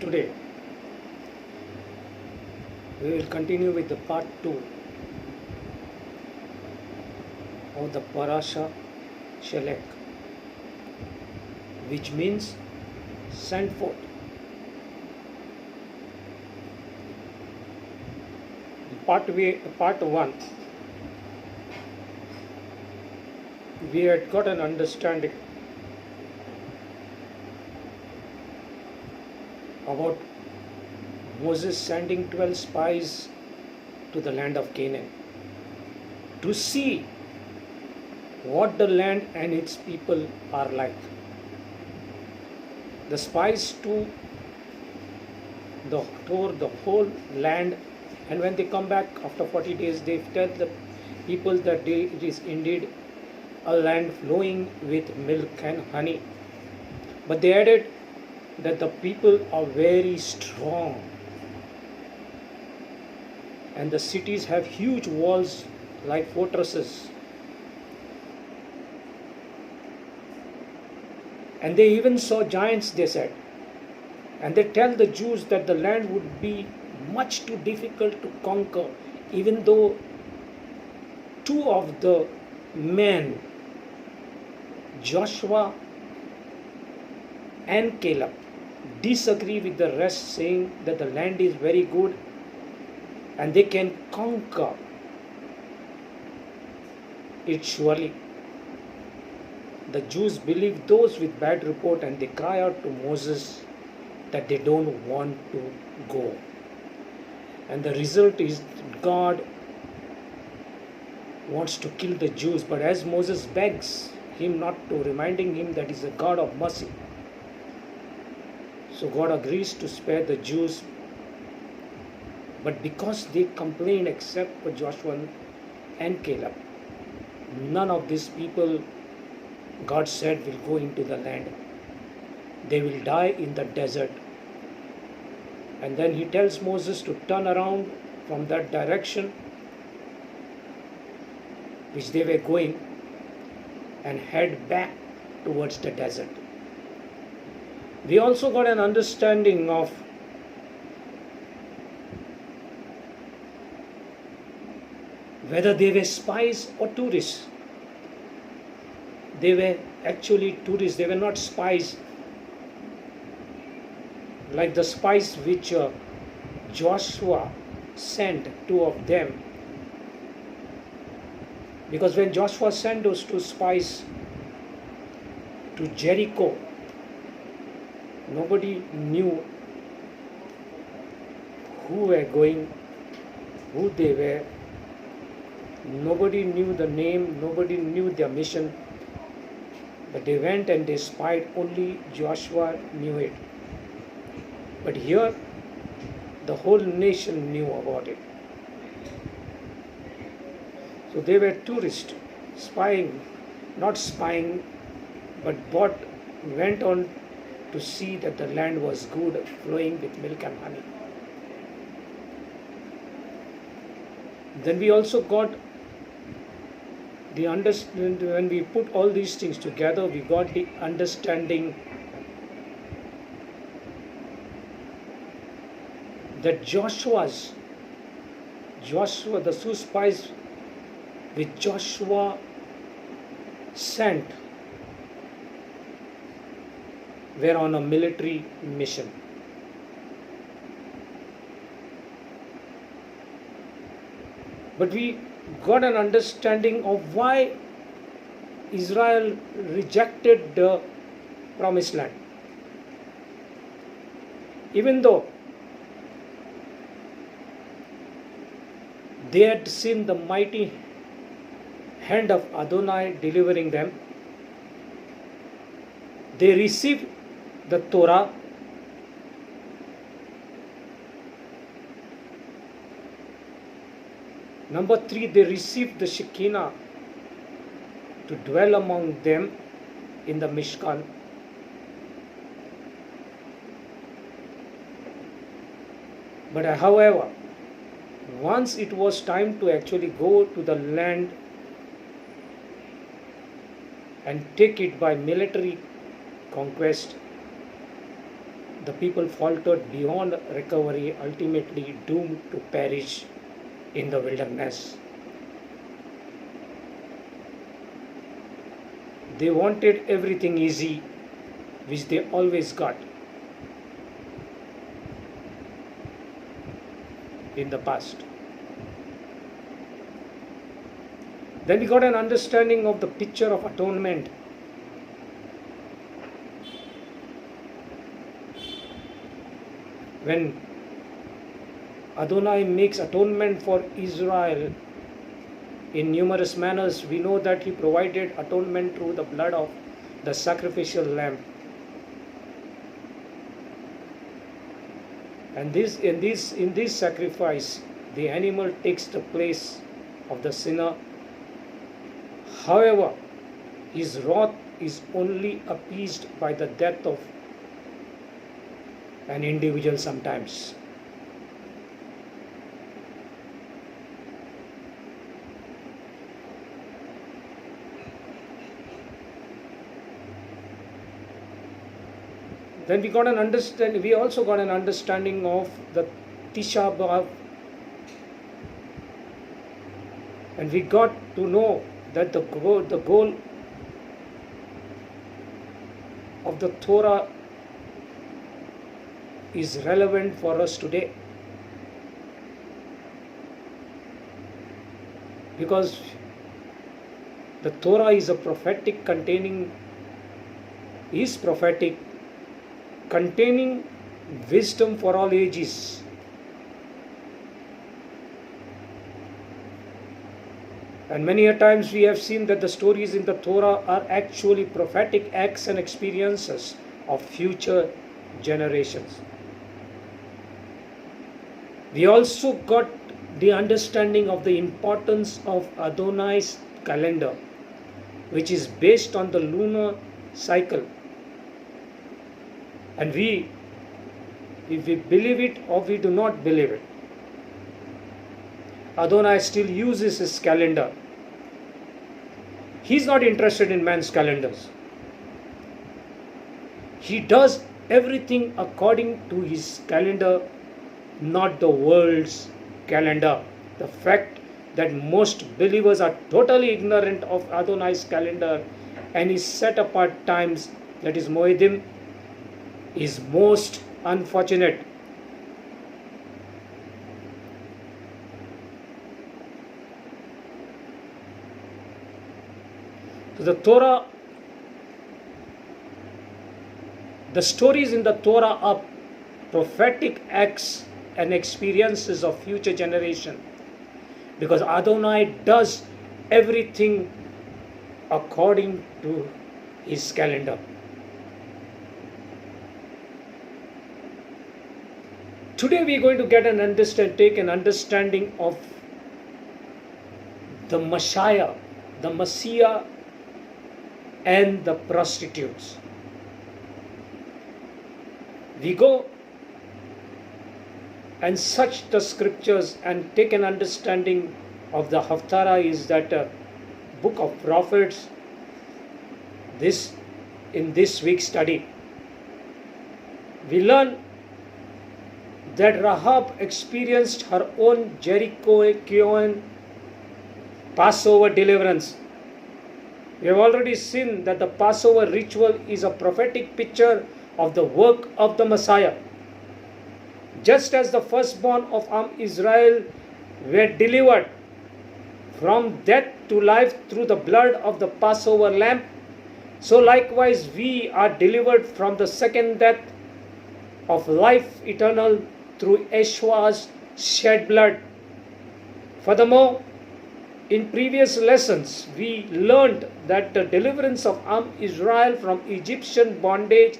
Today we will continue with the part 2 of the Parasha Shelek, which means sent forth. Part 1, we had got an understanding about Moses sending 12 spies to the land of Canaan to see what the land and its people are like. The spies tour the whole land, and when they come back after 40 days, they tell the people that it is indeed a land flowing with milk and honey. But they added that the people are very strong, and the cities have huge walls like fortresses. And they even saw giants, they said. And they tell the Jews that the land would be much too difficult to conquer, even though two of the men, Joshua and Caleb, disagree with the rest, saying that the land is very good and they can conquer it surely. The Jews believe those with bad report, and they cry out to Moses that they don't want to go. And the result is God wants to kill the Jews, but as Moses begs him not to, reminding him that he's a God of mercy, so God agrees to spare the Jews. But because they complained except for Joshua and Caleb, none of these people, God said, will go into the land. They will die in the desert. And then he tells Moses to turn around from that direction which they were going and head back towards the desert. We also got an understanding of whether they were spies or tourists. They were actually tourists, they were not spies like the spies which Joshua sent, two of them. Because when Joshua sent those two spies to Jericho, nobody knew who were going, who they were. Nobody knew the name, nobody knew their mission. But they went and they spied, only Joshua knew it. But here, the whole nation knew about it. So they were tourists, spying, not spying, but went on to see that the land was good, flowing with milk and honey. Then we also got the understanding, when we put all these things together, we got the understanding that the two spies which Joshua sent were on a military mission. But we got an understanding of why Israel rejected the promised land. Even though they had seen the mighty hand of Adonai delivering them, they received the Torah, number 3, they received the Shekinah to dwell among them in the Mishkan. But however, once it was time to actually go to the land and take it by military conquest, the people faltered beyond recovery, ultimately doomed to perish in the wilderness. They wanted everything easy, which they always got in the past. Then we got an understanding of the picture of atonement. When Adonai makes atonement for Israel in numerous manners, we know that he provided atonement through the blood of the sacrificial lamb. And in this sacrifice, the animal takes the place of the sinner. However, his wrath is only appeased by the death of an individual sometimes. Then we also got an understanding of the Tisha B'Av, and we got to know that the goal of the Torah is relevant for us today, because the Torah is prophetic, containing wisdom for all ages. And many a times we have seen that the stories in the Torah are actually prophetic acts and experiences of future generations. We also got the understanding of the importance of Adonai's calendar, which is based on the lunar cycle. And if we believe it or we do not believe it, Adonai still uses his calendar. He's not interested in man's calendars. He does everything according to his calendar, not the world's calendar. The fact that most believers are totally ignorant of Adonai's calendar and his set apart times, that is Moedim, is most unfortunate. So the stories in the Torah are prophetic acts and experiences of future generation, because Adonai does everything according to his calendar. Today we are going to take an understanding of the Messiah, and the prostitutes. We go and search the scriptures and take an understanding of the Haftarah, is that book of prophets. In this week's study, we learn that Rahab experienced her own Jerichoan Passover deliverance. We have already seen that the Passover ritual is a prophetic picture of the work of the Messiah. Just as the firstborn of Israel were delivered from death to life through the blood of the Passover lamb, so likewise we are delivered from the second death of life eternal through Yeshua's shed blood. Furthermore, in previous lessons, we learned that the deliverance of Israel from Egyptian bondage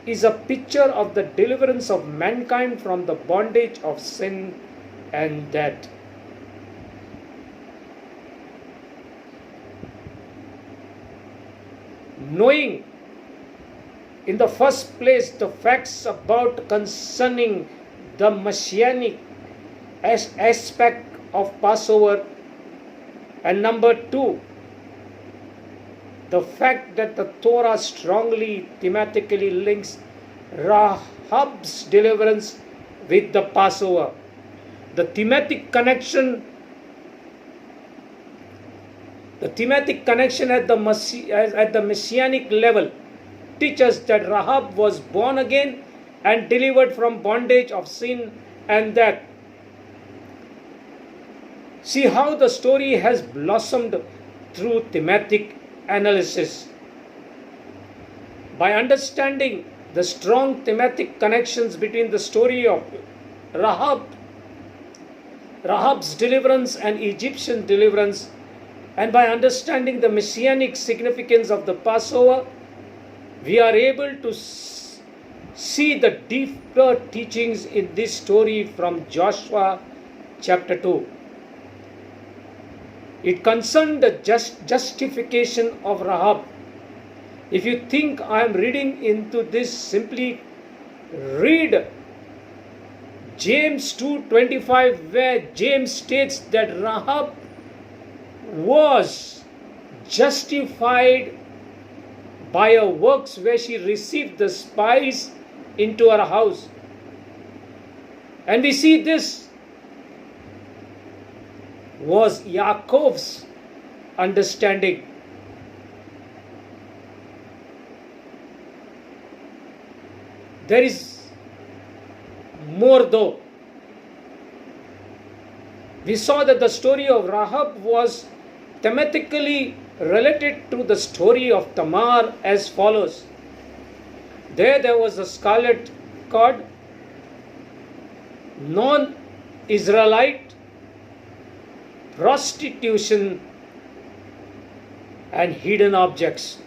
is a picture of the deliverance of mankind from the bondage of sin and death. Knowing in the first place the facts about concerning the messianic aspect of Passover, and number two, the fact that the Torah strongly thematically links Rahab's deliverance with the Passover. The thematic connection at the messianic level teaches that Rahab was born again and delivered from bondage of sin and death. See how the story has blossomed through thematic analysis. By understanding the strong thematic connections between the story of Rahab's deliverance and Egyptian deliverance, and by understanding the messianic significance of the Passover, we are able to see the deeper teachings in this story from Joshua chapter 2. It concerned the justification of Rahab. If you think I am reading into this, simply read James 2:25, where James states that Rahab was justified by her works, where she received the spies into her house. And we see this was Yaakov's understanding. There is more though. We saw that the story of Rahab was thematically related to the story of Tamar as follows. There was a scarlet cord, non-Israelite, prostitution, and hidden objects.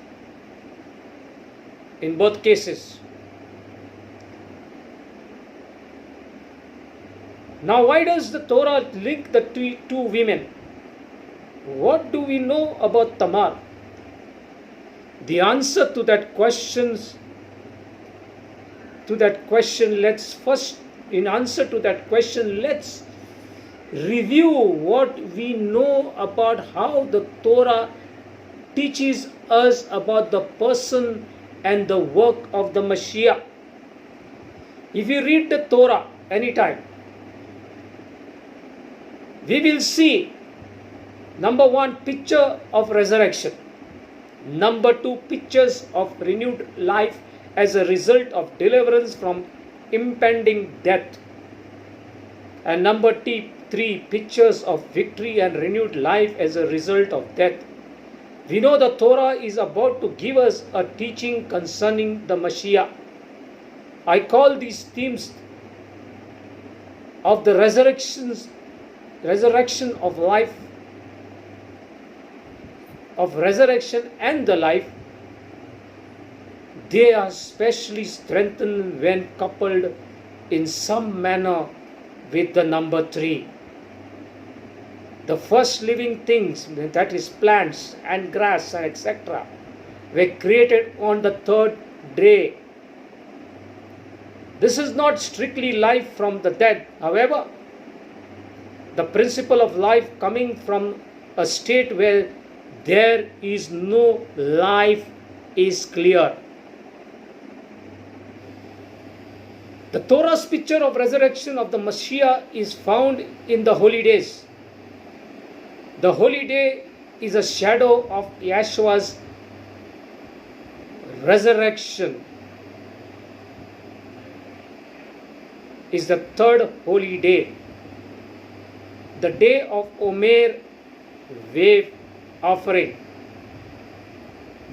In both cases. Now, why does the Torah link the two women? What do we know about Tamar? The answer to that question, let's review what we know about how the Torah teaches us about the person and the work of the Mashiach. If you read the Torah anytime, we will see, number one, picture of resurrection. Number two, pictures of renewed life as a result of deliverance from impending death. And number three, pictures of victory and renewed life as a result of death. We know the Torah is about to give us a teaching concerning the Mashiach. I call these themes of the resurrection of life, of resurrection and the life, they are specially strengthened when coupled in some manner with the number 3. The first living things, that is plants and grass and etc., were created on the 3rd day. This is not strictly life from the dead. However, the principle of life coming from a state where there is no life is clear. The Torah's picture of resurrection of the Mashiach is found in the holy days. The holy day is a shadow of Yeshua's resurrection. Is the 3rd holy day, the day of Omer wave offering.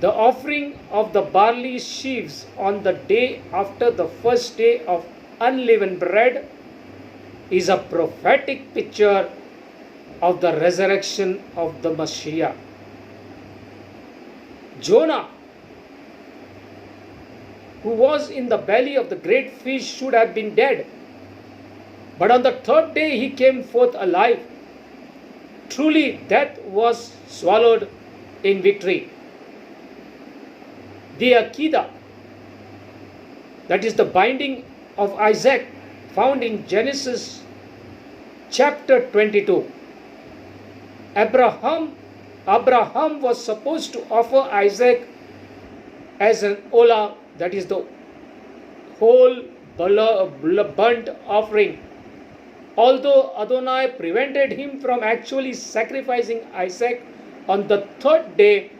The offering of the barley sheaves on the day after the first day of unleavened bread is a prophetic picture of the resurrection of the Mashiach. Jonah, who was in the belly of the great fish, should have been dead. But on the 3rd day he came forth alive. Truly, death was swallowed in victory. The Akedah, that is the binding of Isaac, found in Genesis chapter 22. Abraham was supposed to offer Isaac as an olah, that is the whole burnt offering. Although Adonai prevented him from actually sacrificing Isaac on the third day,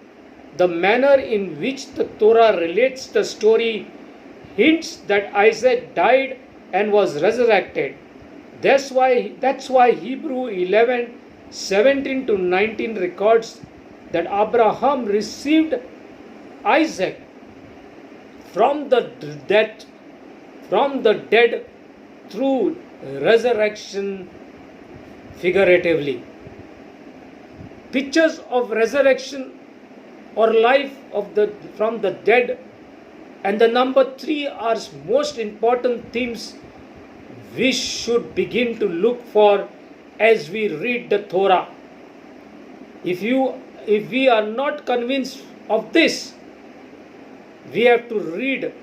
the manner in which the Torah relates the story hints that Isaac died and was resurrected. That's why Hebrew 11:17 to 19 records that Abraham received Isaac from the dead through resurrection figuratively. Pictures of resurrection or life from the dead and the number 3 are most important themes we should begin to look for as we read the Torah. If we are not convinced of this, we have to read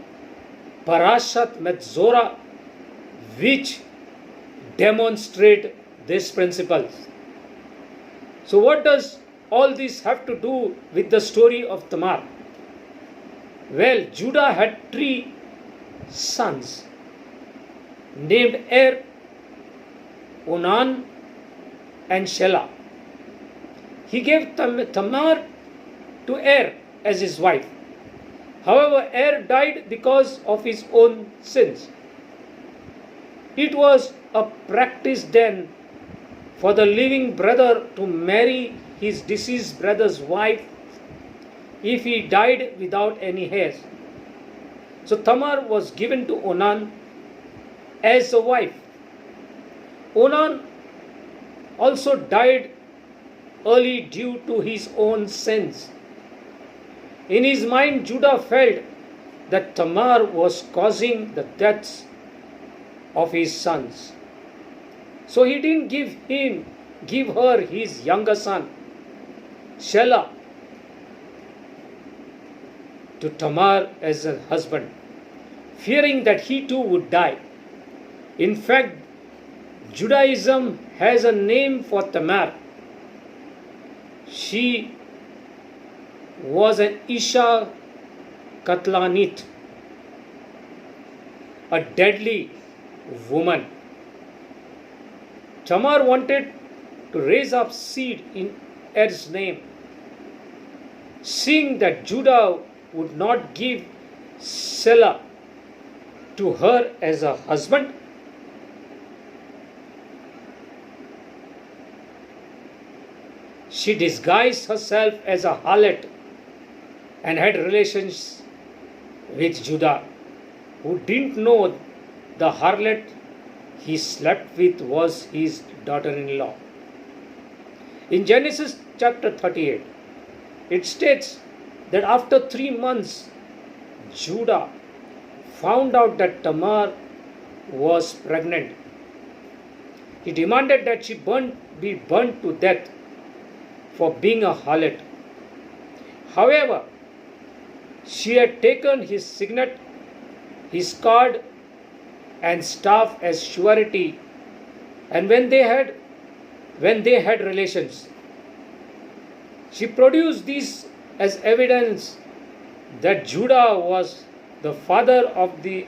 Parashat Metzora, which demonstrate these principles. So what does all this have to do with the story of Tamar? Well, Judah had 3 sons named Er, Onan and Shelah. He gave Tamar to Er as his wife. However, Er died because of his own sins. It was a practice then for the living brother to marry his deceased brother's wife if he died without any heirs. So Tamar was given to Onan as a wife. Onan also died early due to his own sins. In his mind, Judah felt that Tamar was causing the deaths of his sons. So he didn't give her his younger son, Shelah, to Tamar as a husband, fearing that he too would die. In fact, Judaism has a name for Tamar. She was an Isha Katlanit, a deadly woman. Tamar wanted to raise up seed in Er's name. Seeing that Judah would not give Shelah to her as a husband, she disguised herself as a harlot and had relations with Judah, who didn't know the harlot he slept with was his daughter-in-law. In Genesis chapter 38, it states that after 3 months, Judah found out that Tamar was pregnant. He demanded that she be burnt to death for being a harlot. However, she had taken his signet, his card, and staff as surety, and when they had relations, she produced these as evidence that Judah was the father of the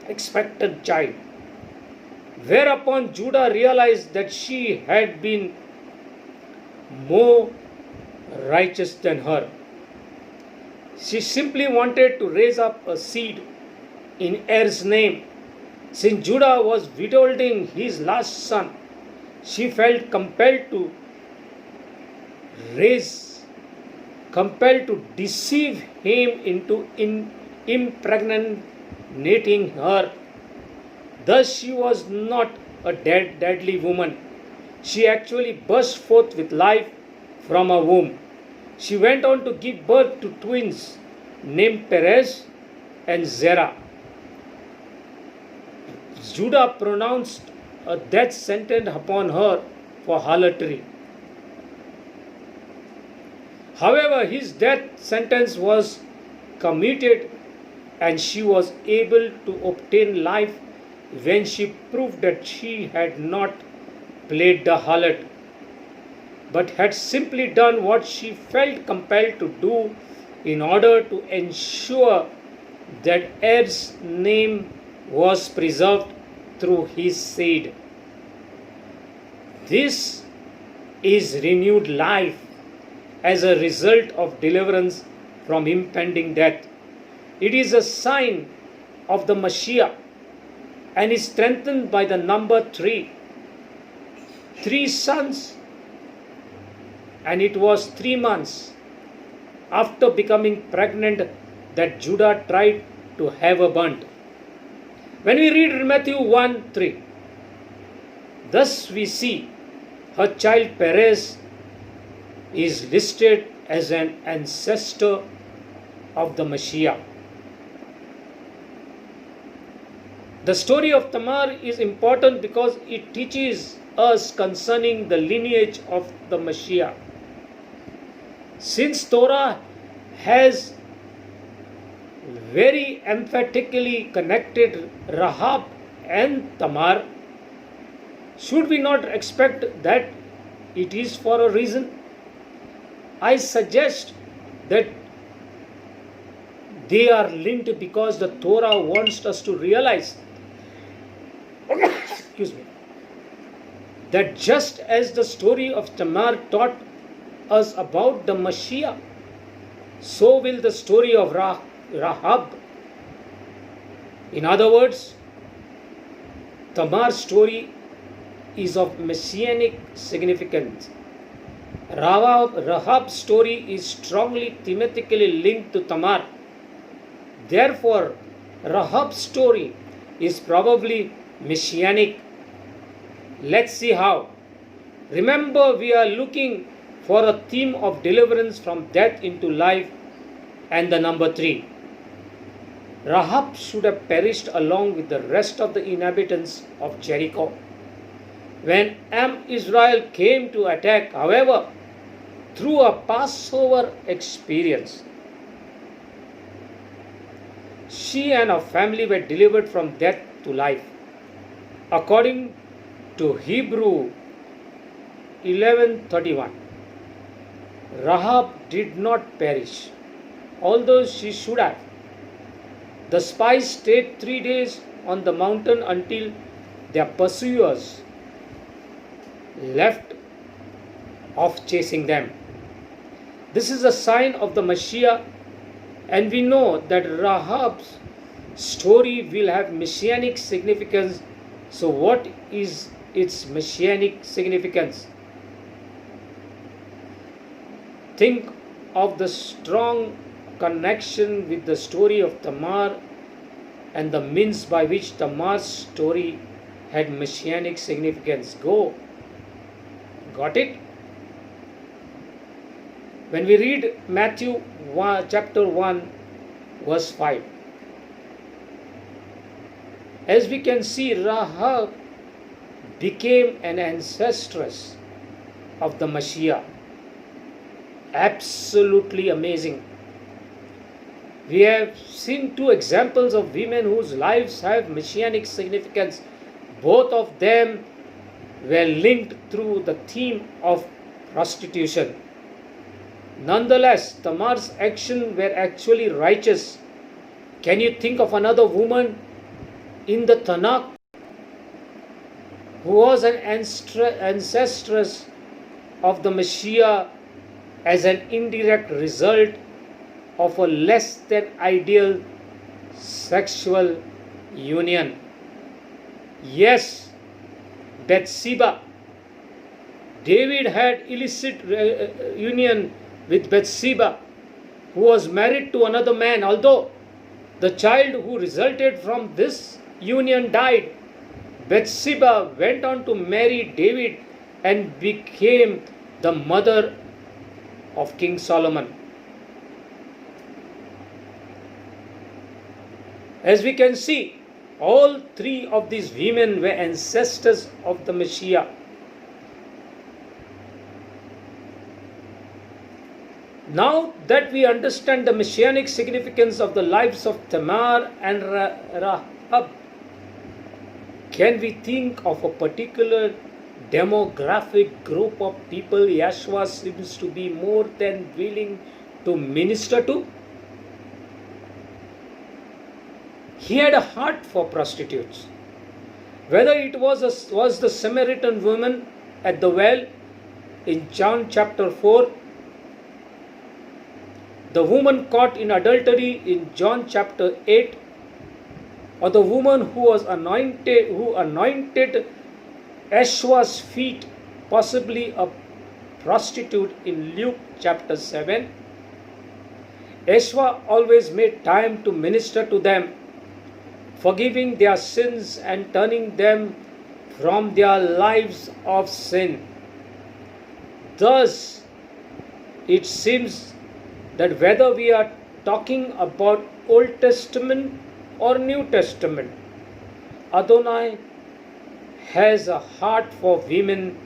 expected child. Whereupon Judah realized that she had been more righteous than her. She simply wanted to raise up a seed in Er's name. Since Judah was withholding his last son, she felt compelled to deceive him into impregnating her. Thus, she was not a deadly woman. She actually burst forth with life from her womb. She went on to give birth to twins named Perez and Zerah. Judah pronounced a death sentence upon her for harlotry. However, his death sentence was commuted and she was able to obtain life when she proved that she had not played the harlot, but had simply done what she felt compelled to do in order to ensure that Er's name was preserved through his seed. This is renewed life as a result of deliverance from impending death. It is a sign of the Messiah and is strengthened by the number 3. 3 sons, and it was 3 months after becoming pregnant that Judah tried to have her burnt. When we read Matthew 1:3, thus we see her child Perez is listed as an ancestor of the Messiah. The story of Tamar is important because it teaches us concerning the lineage of the Messiah. Since Torah has very emphatically connected Rahab and Tamar, should we not expect that it is for a reason? I suggest that they are linked because the Torah wants us to realize excuse me, that just as the story of Tamar taught us about the Messiah, so will the story of Rahab. In other words, Tamar's story is of messianic significance. Rahab's story is strongly thematically linked to Tamar. Therefore, Rahab's story is probably messianic. Let's see how. Remember, we are looking for a theme of deliverance from death into life, and the number 3. Rahab should have perished along with the rest of the inhabitants of Jericho. When Israel came to attack, however, through a Passover experience, she and her family were delivered from death to life. According to Hebrew 11:31, Rahab did not perish, although she should have. The spies stayed 3 days on the mountain until their pursuers left off chasing them. This is a sign of the Messiah, and we know that Rahab's story will have messianic significance. So, what is its messianic significance? Think of the strong connection with the story of Tamar and the means by which Tamar's story had messianic significance. Got it? When we read Matthew chapter 1 verse 5, as we can see, Rahab became an ancestress of the Messiah. Absolutely amazing. We have seen 2 examples of women whose lives have messianic significance. Both of them were linked through the theme of prostitution. Nonetheless, Tamar's actions were actually righteous. Can you think of another woman in the Tanakh who was an ancestress of the Messiah as an indirect result of a less than ideal sexual union? Yes, Bathsheba. David had illicit union with Bathsheba, who was married to another man. Although the child who resulted from this union died, Bathsheba went on to marry David and became the mother of King Solomon. As we can see, all 3 of these women were ancestors of the Messiah. Now that we understand the messianic significance of the lives of Tamar and Rahab, can we think of a particular demographic group of people Yeshua seems to be more than willing to minister to? He had a heart for prostitutes. Whether it was the Samaritan woman at the well in John chapter 4, the woman caught in adultery in John chapter 8, or the woman who anointed Yeshua's feet, possibly a prostitute in Luke chapter 7, Yeshua always made time to minister to them, forgiving their sins and turning them from their lives of sin. Thus, it seems that whether we are talking about Old Testament or New Testament, Adonai has a heart for women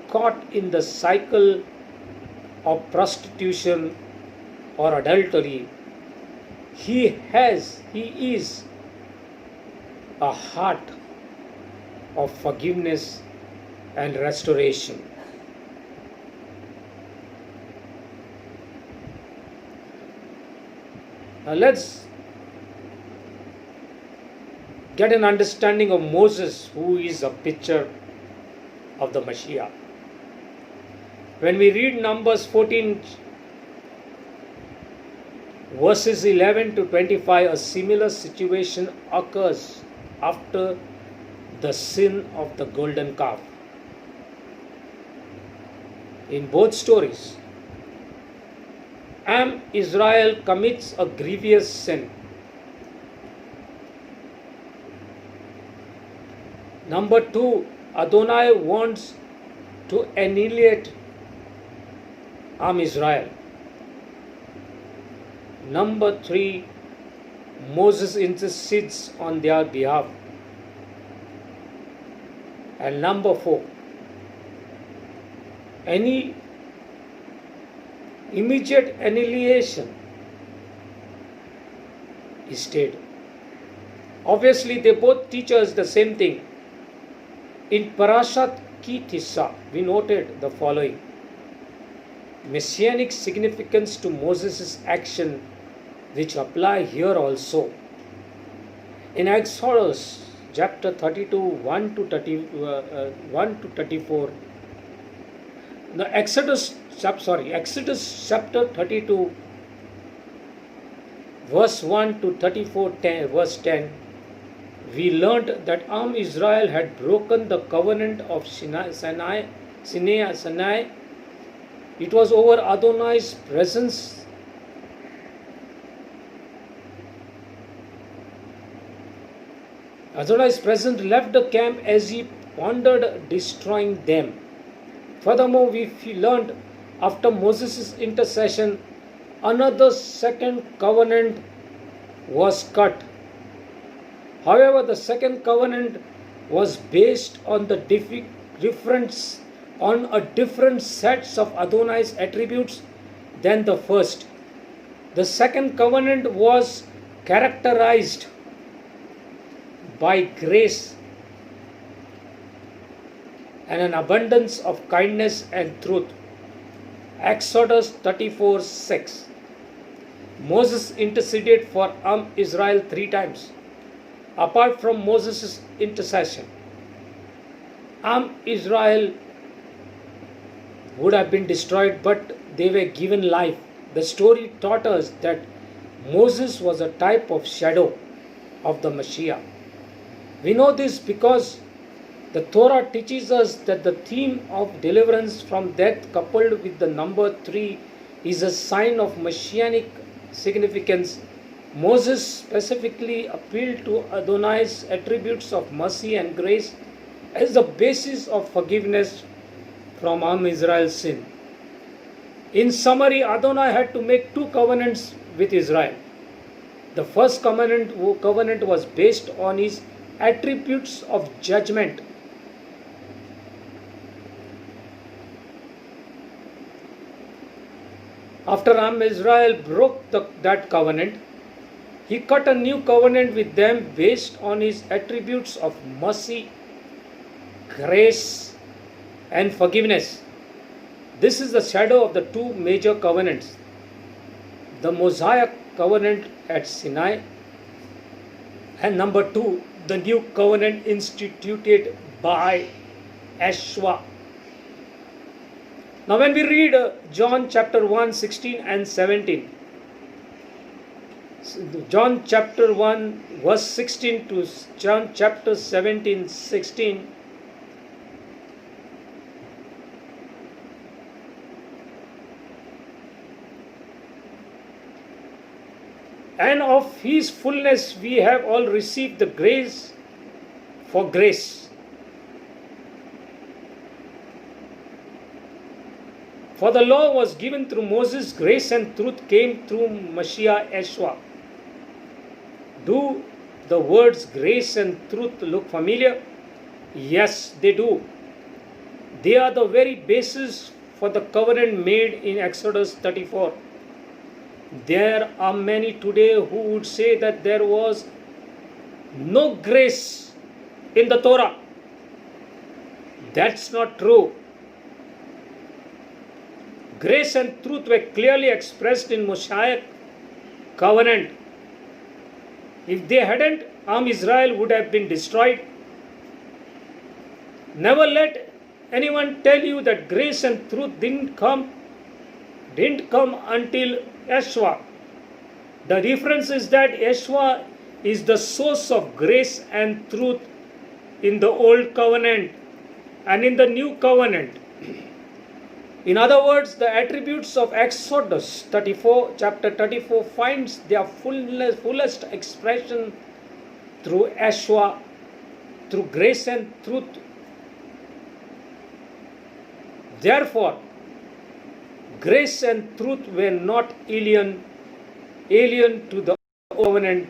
caught in the cycle of prostitution or adultery. He is a heart of forgiveness and restoration. Now let's get an understanding of Moses, who is a picture of the Mashiach. When we read Numbers 14, verses 11 to 25, a similar situation occurs after the sin of the golden calf. In both stories, Israel commits a grievous sin. Number 2, Adonai wants to annihilate Israel. Number 3, Moses intercedes on their behalf. And number 4, any immediate annihilation is stated. Obviously, they both teach us the same thing. In Parashat Ki Tissa, we noted the following: messianic significance to Moses' action, which apply here also. In Exodus chapter 32, 1 to 34, Exodus chapter 32, verse 1 to 34, verse 10, we learnt that Israel had broken the covenant of Sinai. It was over Adonai's presence. Adonai's presence left the camp as he pondered destroying them. Furthermore, we learned after Moses' intercession, another second covenant was cut. However, the second covenant was based on the different sets of Adonai's attributes than the first. The second covenant was characterized by grace and an abundance of kindness and truth. Exodus 34:6. Moses interceded for Israel 3 times. Apart from Moses' intercession, Israel would have been destroyed, but they were given life. The story taught us that Moses was a type of shadow of the Mashiach. We know this because the Torah teaches us that the theme of deliverance from death coupled with the number 3 is a sign of messianic significance. Moses specifically appealed to Adonai's attributes of mercy and grace as the basis of forgiveness from Israel's sin. In summary, Adonai had to make 2 covenants with Israel. The first covenant was based on his attributes of judgment. After Israel broke that covenant, he cut a new covenant with them based on his attributes of mercy, grace, and forgiveness. This is the shadow of the 2 major covenants: the Mosaic covenant at Sinai And number two, the new covenant instituted by Yeshua. Now, when we read John chapter 1, 16 and 17, John chapter 1, verse 16 to John chapter 17, 16, and of his fullness we have all received the grace for grace. For the law was given through Moses, grace and truth came through Mashiach Yeshua. Do the words grace and truth look familiar? Yes, they do. They are the very basis for the covenant made in Exodus 34. There are many today who would say that there was no grace in the Torah. That's not true. Grace and truth were clearly expressed in Mosaic covenant. If they hadn't, Israel would have been destroyed. Never let anyone tell you that grace and truth didn't come until Yeshua. The difference is that Yeshua is the source of grace and truth in the old covenant and in the new covenant. In other words, the attributes of Exodus 34, chapter 34 finds their fullest expression through Yeshua, through grace and truth. Therefore, grace and truth were not alien to the covenant,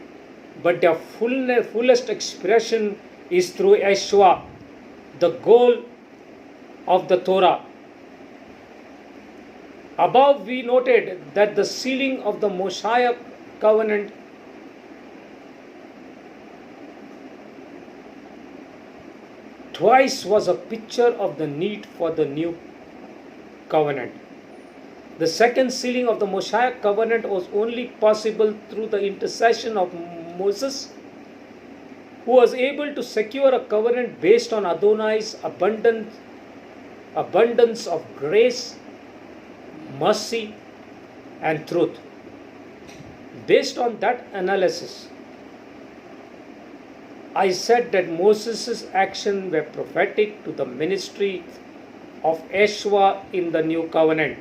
but their fullest expression is through Yeshua, the goal of the Torah. Above we noted that the sealing of the Mosaic covenant twice was a picture of the need for the new covenant. The second sealing of the Mosaic covenant was only possible through the intercession of Moses, who was able to secure a covenant based on Adonai's abundance of grace, mercy, and truth. Based on that analysis, I said that Moses' actions were prophetic to the ministry of Yeshua in the new covenant.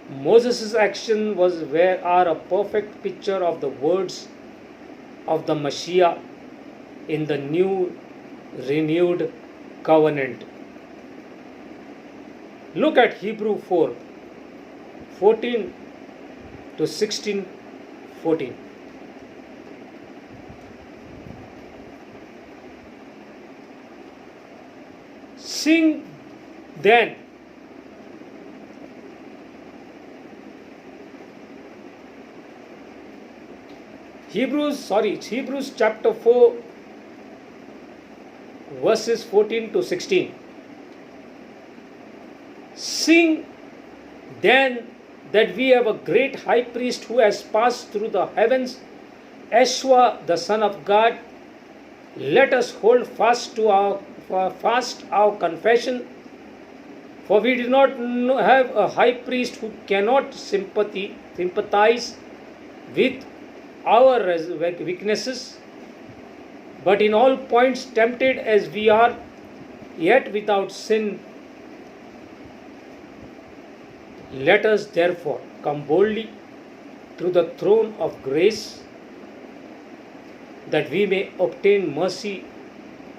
Moses' action are a perfect picture of the words of the Mashiach in the new renewed covenant. Look at Hebrew 4, 14 to 16, 14. Sing then, Hebrews chapter 4, verses 14 to 16. Sing then that we have a great high priest who has passed through the heavens, Yeshua, the Son of God. Let us hold fast our confession, for we do not have a high priest who cannot sympathize with our weaknesses, but in all points tempted as we are, yet without sin. Let us therefore come boldly through the throne of grace, that we may obtain mercy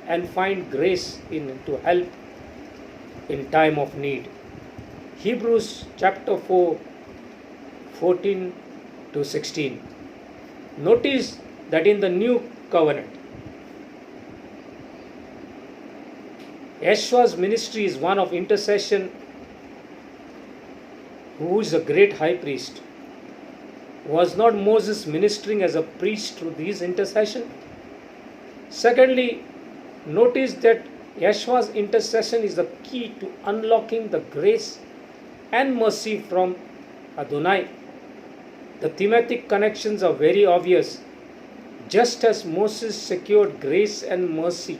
and find grace to help in time of need. Hebrews chapter 4, 14 to 16. Notice that in the new covenant, Yeshua's ministry is one of intercession. Who is a great high priest? Was not Moses ministering as a priest through these intercession? Secondly, notice that Yeshua's intercession is the key to unlocking the grace and mercy from Adonai. The thematic connections are very obvious. Just as Moses secured grace and mercy,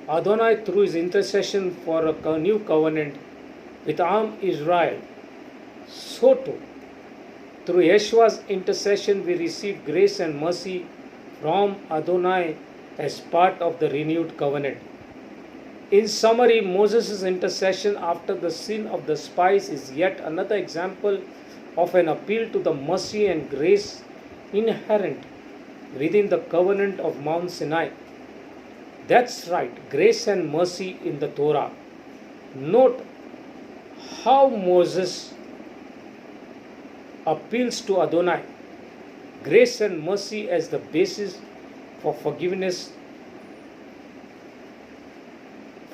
Adonai through his intercession for a new covenant with Am Israel, so too through Yeshua's intercession we receive grace and mercy from Adonai as part of the renewed covenant. In summary, Moses' intercession after the sin of the spies is yet another example of an appeal to the mercy and grace inherent within the covenant of Mount Sinai. That's right, grace and mercy in the Torah. Note how Moses appeals to Adonai, grace and mercy as the basis for forgiveness,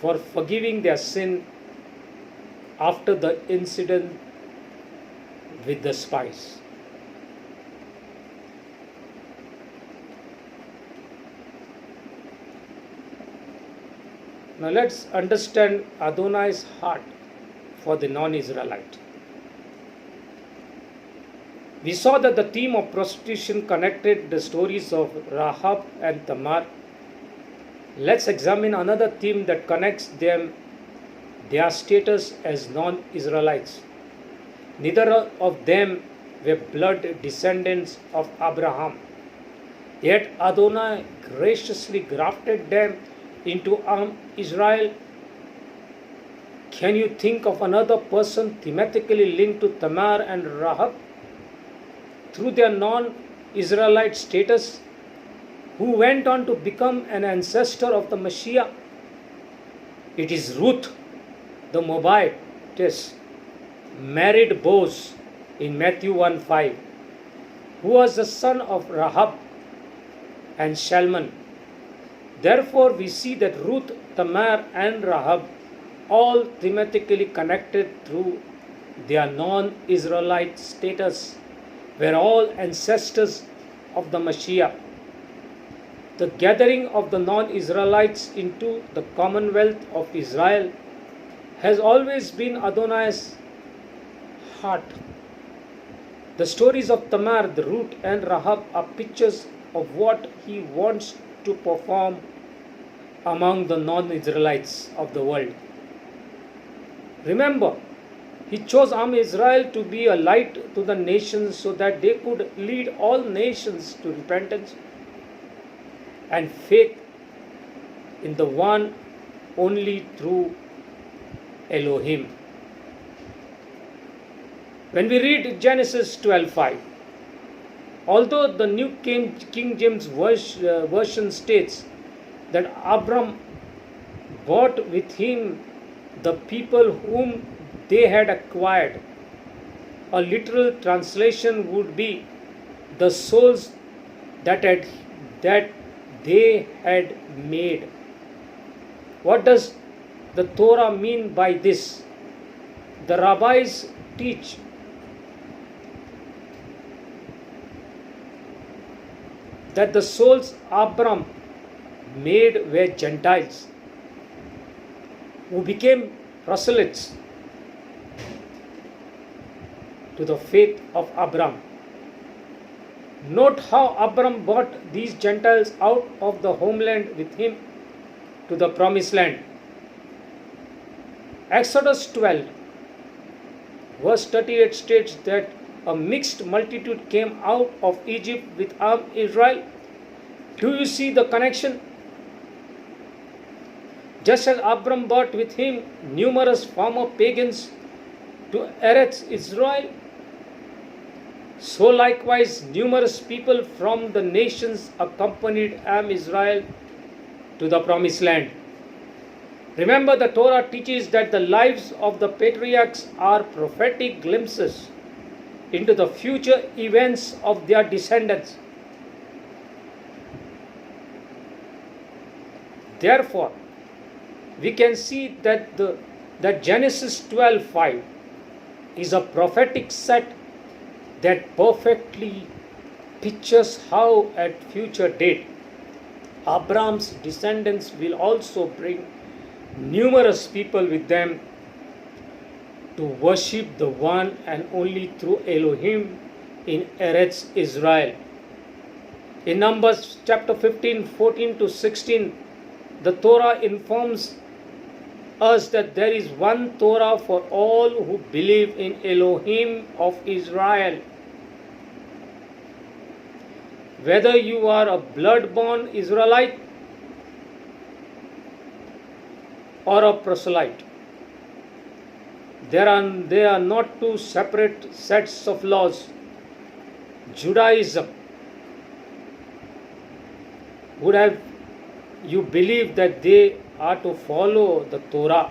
for forgiving their sin after the incident with the spies. Now let's understand Adonai's heart for the non-Israelite. We saw that the theme of prostitution connected the stories of Rahab and Tamar. Let's examine another theme that connects them, their status as non-Israelites. Neither of them were blood descendants of Abraham. Yet Adonai graciously grafted them into Israel. Can you think of another person thematically linked to Tamar and Rahab through their non-Israelite status, who went on to become an ancestor of the Messiah? It is Ruth, the Moabitess, married Boaz in Matthew 1:5, who was the son of Rahab and Shalman. Therefore, we see that Ruth, Tamar, and Rahab, all thematically connected through their non-Israelite status, were all ancestors of the Messiah. The gathering of the non-Israelites into the commonwealth of Israel has always been Adonai's heart. The stories of Tamar, the Ruth, and Rahab are pictures of what he wants to perform among the non-Israelites of the world. Remember, he chose Israel to be a light to the nations so that they could lead all nations to repentance and faith in the one only true Elohim. When we read Genesis 12:5, although the New King James Version states that Abram brought with him the people whom they had acquired, a literal translation would be the souls that they had made. What does the Torah mean by this? The rabbis teach that the souls Abram made were Gentiles who became proselytes to the faith of Abram. Note how Abram brought these Gentiles out of the homeland with him to the promised land. Exodus 12, verse 38 states that a mixed multitude came out of Egypt with Israel. Do you see the connection? Just as Abram brought with him numerous former pagans to Eretz Israel, so likewise numerous people from the nations accompanied Israel to the promised land. Remember, the Torah teaches that the lives of the patriarchs are prophetic glimpses into the future events of their descendants. Therefore, we can see that Genesis 12:5 is a prophetic set that perfectly pictures how at future date Abraham's descendants will also bring numerous people with them to worship the one and only true Elohim in Eretz Israel. In Numbers chapter 15, 14 to 16, the Torah informs us that there is one Torah for all who believe in Elohim of Israel. Whether you are a blood-born Israelite or a proselyte, they are not two separate sets of laws. Judaism would have you believe that they are to follow the Torah,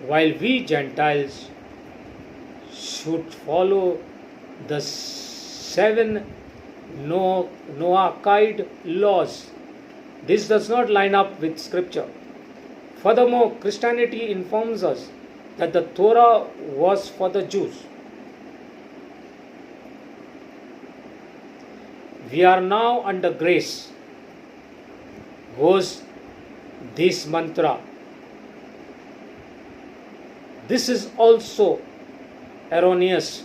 while we Gentiles should follow the 7 Noahide laws. This does not line up with Scripture. Furthermore, Christianity informs us that the Torah was for the Jews. We are now under grace. Goes this mantra. This is also erroneous.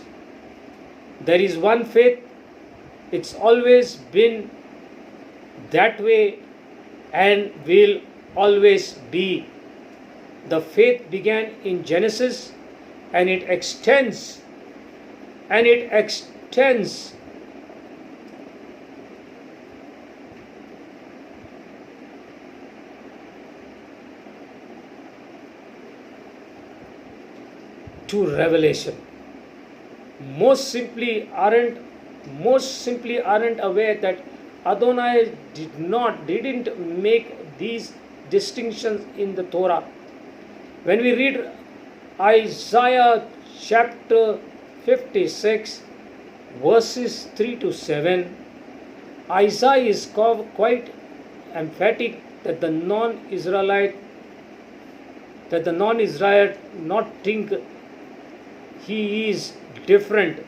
There is one faith. It's always been that way and will always be. The faith began in Genesis and it extends to Revelation. Most simply aren't aware that Adonai didn't make these distinctions in the Torah. When we read Isaiah chapter 56 verses 3 to 7, Isaiah is quite emphatic that the non-Israelite not think he is different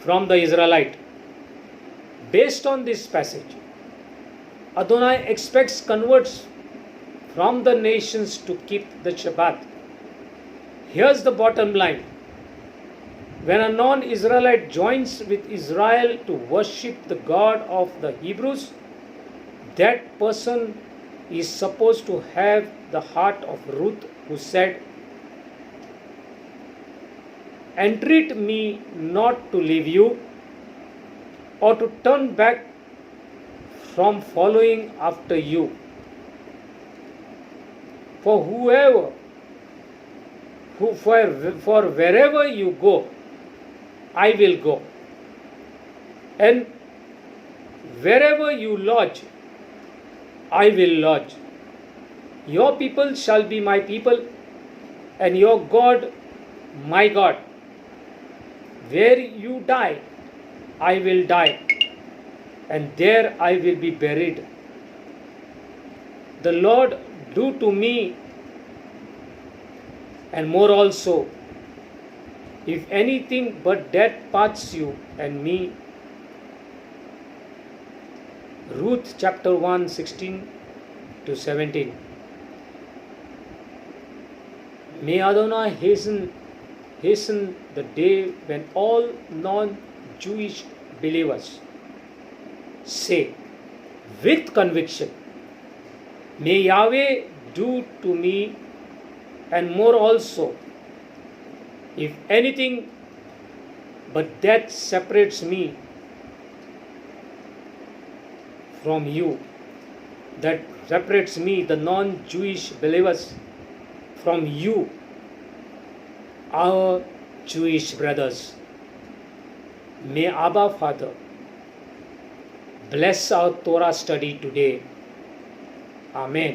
from the Israelite. Based on this passage, Adonai expects converts from the nations to keep the Shabbat. Here's the bottom line. When a non-Israelite joins with Israel to worship the God of the Hebrews, that person is supposed to have the heart of Ruth, who said, "Entreat me not to leave you or to turn back from following after you. For wherever you go, I will go, and wherever you lodge, I will lodge. Your people shall be my people, and your God my God. Where you die, I will die, and there I will be buried. The Lord do to me and more also, if anything but death parts you and me." Ruth chapter 1, 16 to 17. May Adonai hasten the day when all non-Jewish believers say with conviction, "May Yahweh do to me and more also, if anything but death separates me from you," that separates me, the non-Jewish believers, from you, our Jewish brothers. May Abba Father bless our Torah study today. Amen.